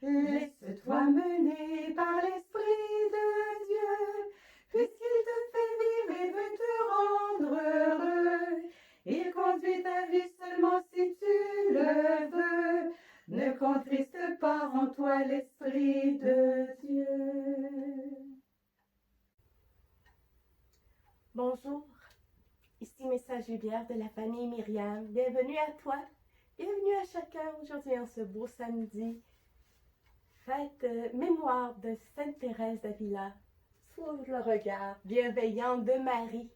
Laisse-toi mener par l'Esprit de Dieu, puisqu'il te fait vivre et veut te rendre heureux. Il conduit ta vie seulement si tu le veux. Ne contriste pas en toi l'Esprit de Dieu. Bonjour, ici Message Lumière de la famille Myriam. Bienvenue à toi, bienvenue à chacun aujourd'hui en ce beau samedi. Fête mémoire de Sainte Thérèse d'Avila, sous le regard bienveillant de Marie.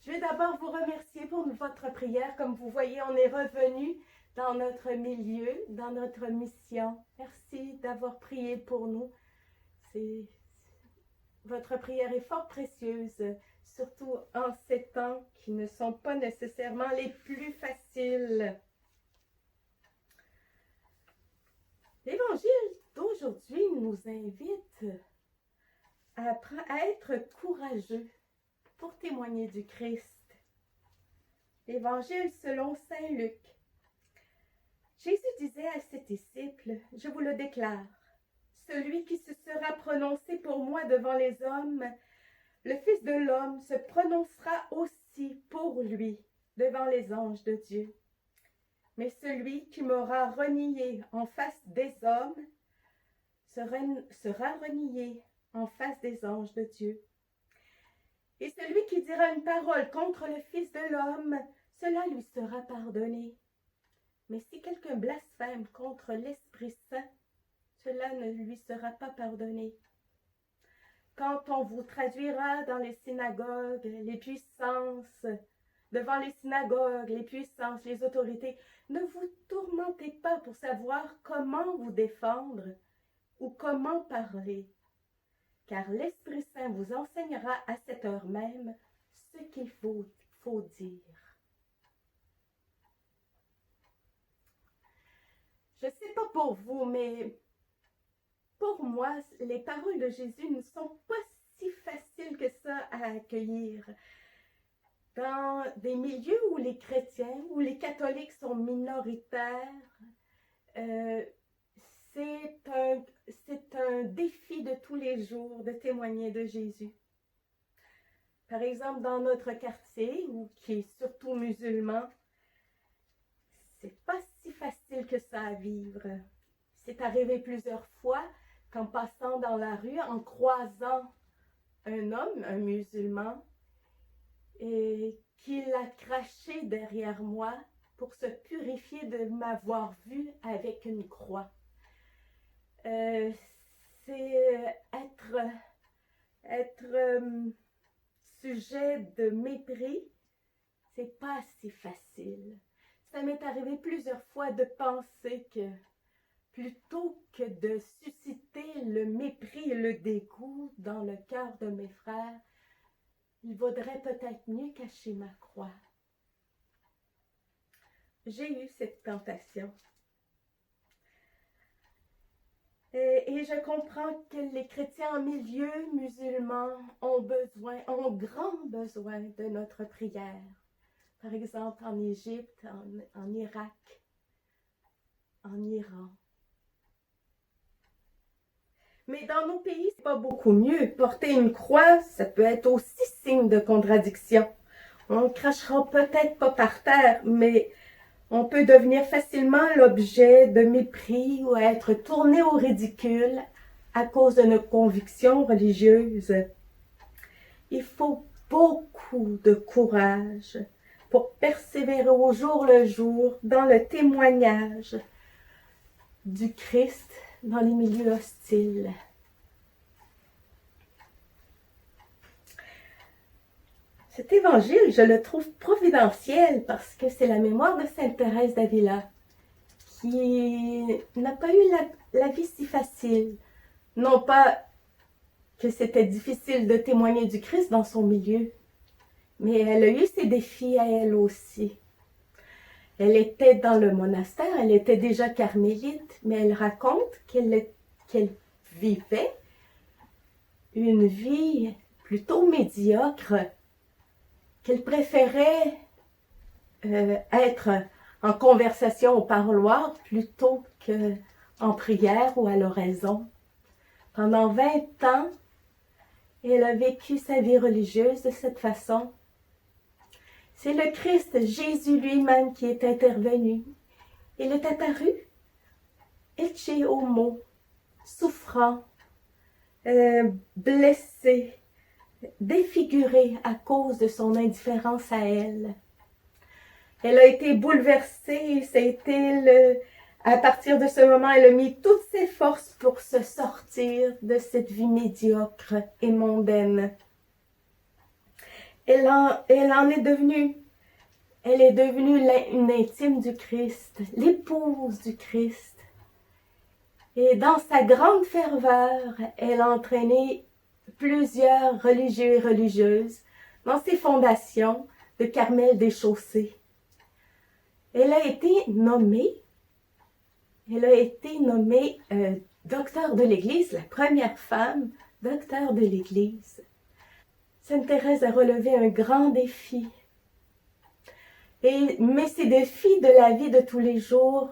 Je vais d'abord vous remercier pour votre prière. Comme vous voyez, on est revenu dans notre milieu, dans notre mission. Merci d'avoir prié pour nous. Votre prière est fort précieuse, surtout en ces temps qui ne sont pas nécessairement les plus faciles. L'Évangile d'aujourd'hui nous invite à être courageux pour témoigner du Christ. L'Évangile selon Saint Luc. Jésus disait à ses disciples, « Je vous le déclare, celui qui se sera prononcé pour moi devant les hommes, le Fils de l'homme se prononcera aussi pour lui devant les anges de Dieu. Mais celui qui m'aura renié en face des hommes sera renié en face des anges de Dieu. Et celui qui dira une parole contre le Fils de l'homme, cela lui sera pardonné. Mais si quelqu'un blasphème contre l'Esprit Saint, cela ne lui sera pas pardonné. Quand on vous traduira dans les synagogues, les puissances, devant les synagogues, les puissances, les autorités, ne vous tourmentez pas pour savoir comment vous défendre ou comment parler, car l'Esprit Saint vous enseignera à cette heure même ce qu'il faut dire. Je ne sais pas pour vous, mais pour moi, les paroles de Jésus ne sont pas si faciles que ça à accueillir. Dans des milieux où les chrétiens, où les catholiques sont minoritaires, c'est un défi de tous les jours de témoigner de Jésus. Par exemple, dans notre quartier, qui est surtout musulman, c'est pas si facile que ça à vivre. C'est arrivé plusieurs fois qu'en passant dans la rue, en croisant un homme, un musulman, et qu'il a craché derrière moi pour se purifier de m'avoir vu avec une croix. C'est être sujet de mépris, c'est pas si facile. Ça m'est arrivé plusieurs fois de penser que plutôt que de susciter le mépris et le dégoût dans le cœur de mes frères, il vaudrait peut-être mieux cacher ma croix. J'ai eu cette tentation. Et je comprends que les chrétiens en milieu musulman ont grand besoin de notre prière. Par exemple, en Égypte, en Irak, en Iran. Mais dans nos pays, c'est pas beaucoup mieux. Porter une croix, ça peut être aussi signe de contradiction. On ne crachera peut-être pas par terre, mais on peut devenir facilement l'objet de mépris ou être tourné au ridicule à cause de nos convictions religieuses. Il faut beaucoup de courage pour persévérer au jour le jour dans le témoignage du Christ dans les milieux hostiles. Cet évangile, je le trouve providentiel parce que c'est la mémoire de Sainte Thérèse d'Avila qui n'a pas eu la vie si facile. Non pas que c'était difficile de témoigner du Christ dans son milieu, mais elle a eu ses défis à elle aussi. Elle était dans le monastère, elle était déjà carmélite, mais elle raconte qu'elle vivait une vie plutôt médiocre, qu'elle préférait être en conversation au parloir plutôt qu'en en prière ou à l'oraison. Pendant 20 ans, elle a vécu sa vie religieuse de cette façon. C'est le Christ, Jésus lui-même, qui est intervenu. Il est apparu, ecce homo, souffrant, blessé, défiguré à cause de son indifférence à elle. Elle a été bouleversée, à partir de ce moment, elle a mis toutes ses forces pour se sortir de cette vie médiocre et mondaine. Elle est devenue une intime du Christ, l'épouse du Christ. Et dans sa grande ferveur, elle a entraîné plusieurs religieux et religieuses dans ses fondations de Carmel des Chaussées. Elle a été nommée docteur de l'Église, la première femme docteur de l'Église. Sainte Thérèse a relevé un grand défi. Mais ces défis de la vie de tous les jours,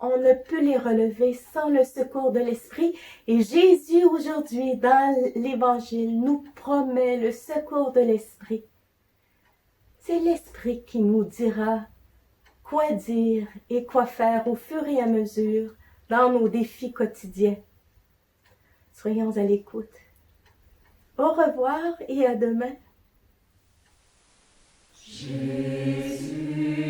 on ne peut les relever sans le secours de l'Esprit. Et Jésus, aujourd'hui, dans l'Évangile, nous promet le secours de l'Esprit. C'est l'Esprit qui nous dira quoi dire et quoi faire au fur et à mesure dans nos défis quotidiens. Soyons à l'écoute. Au revoir et à demain. Jésus.